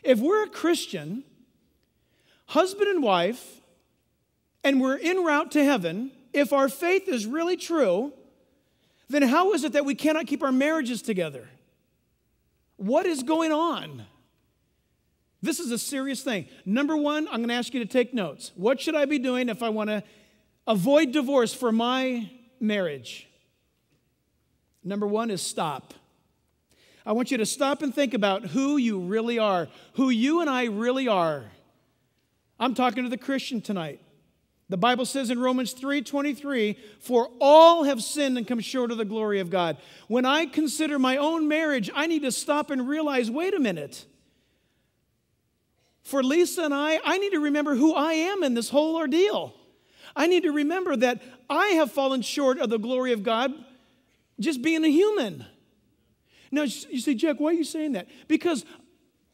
If we're a Christian, husband and wife, and we're en route to heaven, if our faith is really true, then how is it that we cannot keep our marriages together? What is going on? This is a serious thing. Number one, I'm going to ask you to take notes. What should I be doing if I want to avoid divorce for my marriage? Number one is stop. I want you to stop and think about who you really are, who you and I really are. I'm talking to the Christian tonight. The Bible says in Romans 3:23, "For all have sinned and come short of the glory of God." When I consider my own marriage, I need to stop and realize, wait a minute. For Lisa and I need to remember who I am in this whole ordeal. I need to remember that I have fallen short of the glory of God just being a human. Now, you say, Jack, why are you saying that? Because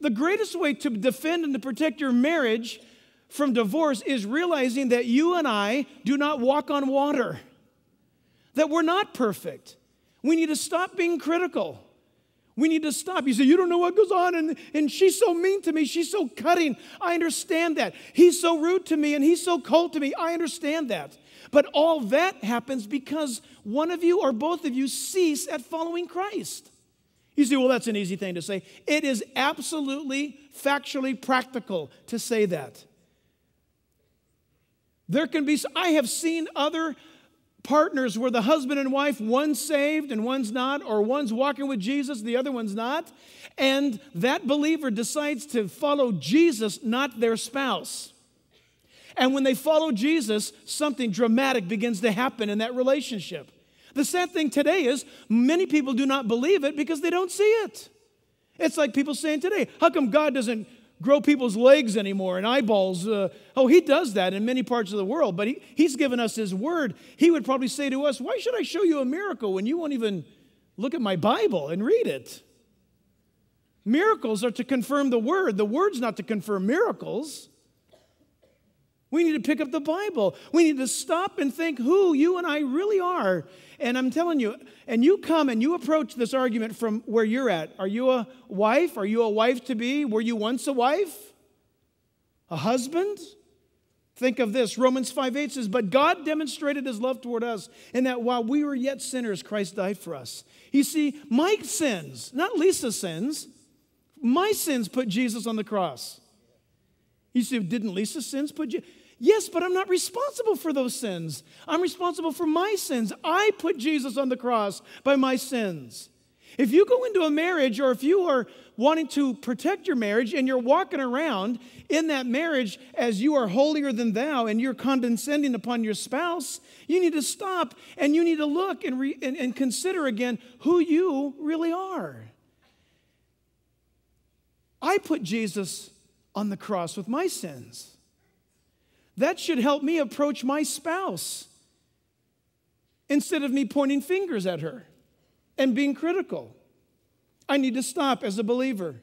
the greatest way to defend and to protect your marriage from divorce is realizing that you and I do not walk on water, that we're not perfect. We need to stop being critical. We need to stop. You say, you don't know what goes on, and she's so mean to me. She's so cutting. I understand that. He's so rude to me, and he's so cold to me. I understand that. But all that happens because one of you or both of you cease at following Christ. You say, well, that's an easy thing to say. It is absolutely, factually practical to say that. I have seen other partners where the husband and wife, one's saved and one's not, or one's walking with Jesus, the other one's not, and that believer decides to follow Jesus, not their spouse. And when they follow Jesus, something dramatic begins to happen in that relationship. The sad thing today is many people do not believe it because they don't see it. It's like people saying today, how come God doesn't grow people's legs anymore and eyeballs? He does that in many parts of the world, but he's given us his word. He would probably say to us, why should I show you a miracle when you won't even look at my Bible and read it? Miracles are to confirm the word. The word's not to confirm miracles. We need to pick up the Bible. We need to stop and think who you and I really are. And I'm telling you, and you come and you approach this argument from where you're at. Are you a wife? Are you a wife-to-be? Were you once a wife? A husband? Think of this. Romans 5:8 says, "But God demonstrated his love toward us in that while we were yet sinners, Christ died for us." You see, my sins, not Lisa's sins, my sins put Jesus on the cross. You say, didn't Lisa's sins put you? Yes, but I'm not responsible for those sins. I'm responsible for my sins. I put Jesus on the cross by my sins. If you go into a marriage, or if you are wanting to protect your marriage and you're walking around in that marriage as you are holier than thou and you're condescending upon your spouse, you need to stop and you need to look and consider again who you really are. I put Jesus on the cross with my sins. That should help me approach my spouse instead of me pointing fingers at her and being critical. I need to stop as a believer.